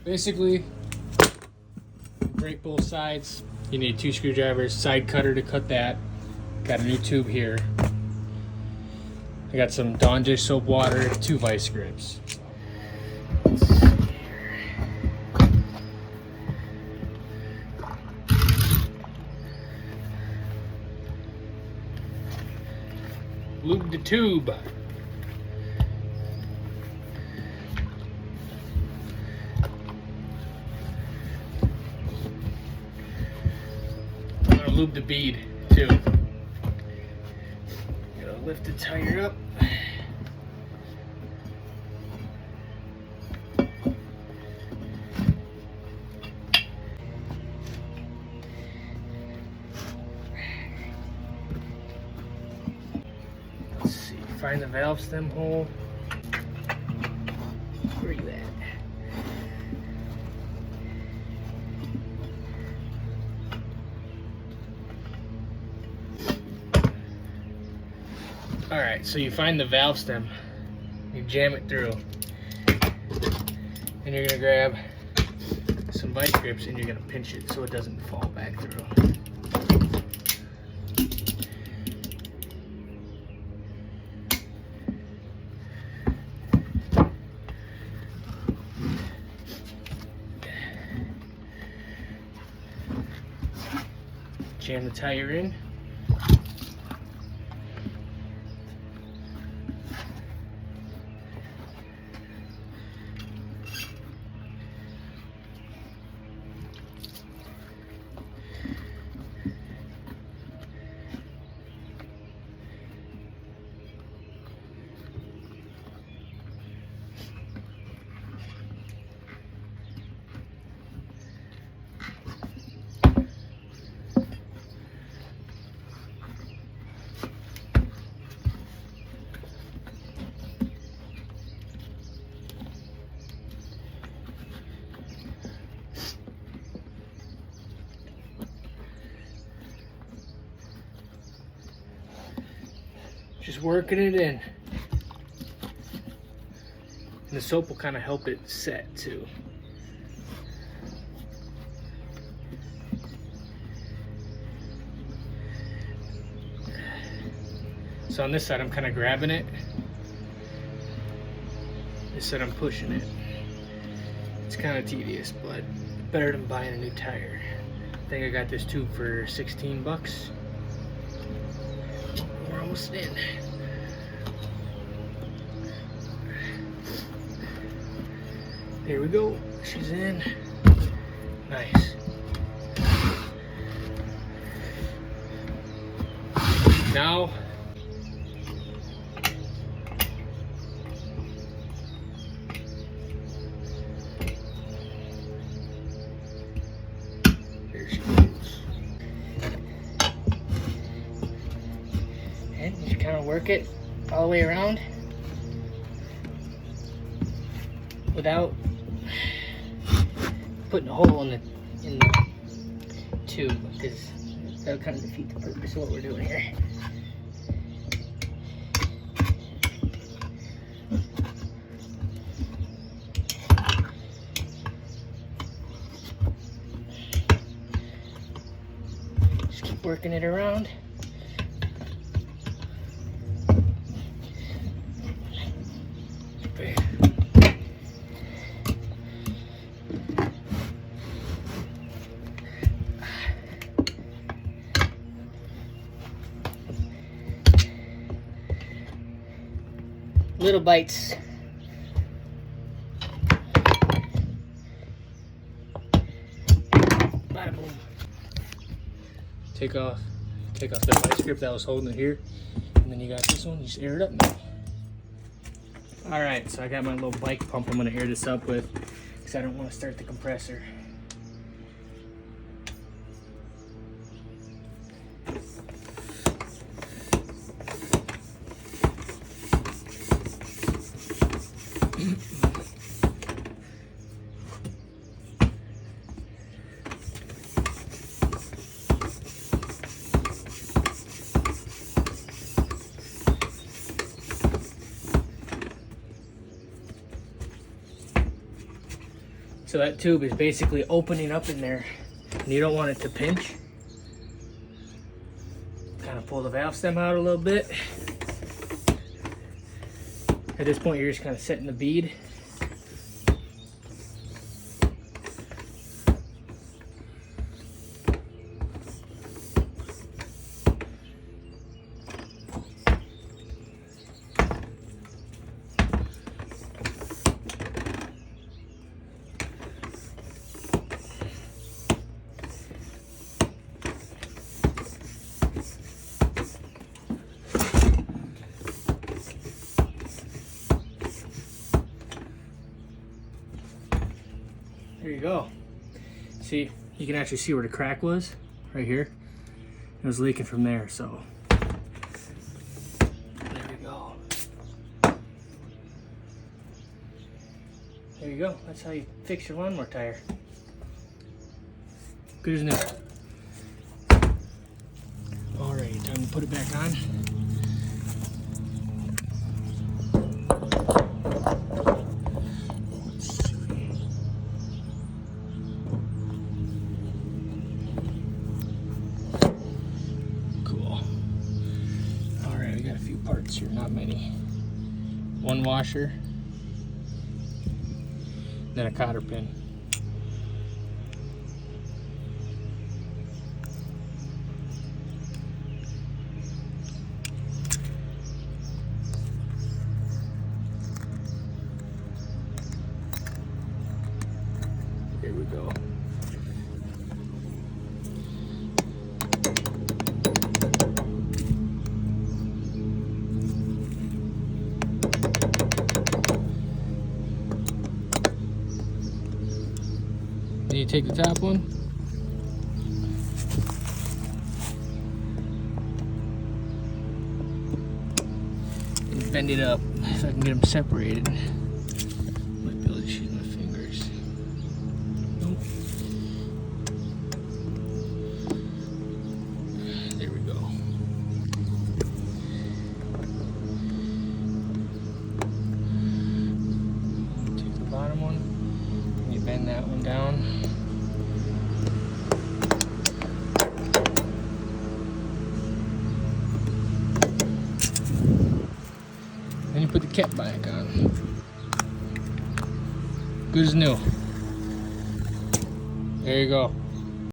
Basically, break both sides. You need 2 screwdrivers, side cutter to cut that. Got a new tube here. I got some Dawn Dish soap water, 2 vice grips. Let's see here. Lube the tube. I'm gonna lube the bead too. Gotta lift the tire up. Let's see, find the valve stem hole. Where are you at? Alright, so you find the valve stem, you jam it through, and you're going to grab some vice grips and you're going to pinch it so it doesn't fall back through. Jam the tire in. Just working it in. And the soap will kind of help it set too. So on this side I'm kind of grabbing it. This side I'm pushing it. It's kind of tedious, but better than buying a new tire. I think I got this tube for 16 bucks. We're almost in. There we go. She's in. Nice. Now, there she goes. And just kind of work it all the way around without putting a hole in the tube, because that'll kind of defeat the purpose of what we're doing here. Just keep working it around. Little bites. Bada boom. Take off the vice grip that was holding it here, and then you got this one. You just air it up now. All right, so I got my little bike pump. I'm gonna air this up with, because I don't want to start the compressor. So that tube is basically opening up in there, and you don't want it to pinch. Kind of pull the valve stem out a little bit. At this point, you're just kind of setting the bead. There you go. See, you can actually see where the crack was, right here. It was leaking from there, so. There we go. There you go. That's how you fix your lawnmower tire. Good as new. Alright, time to put it back on. Parts here, not many. One washer, then a cotter pin. Here we go. Then you take the top one, and bend it up so I can get them separated. Might be able to just use my fingers. Nope. There we go. Take the bottom one, and you bend that one down. Then you put the cap back on. Good as new. There you go.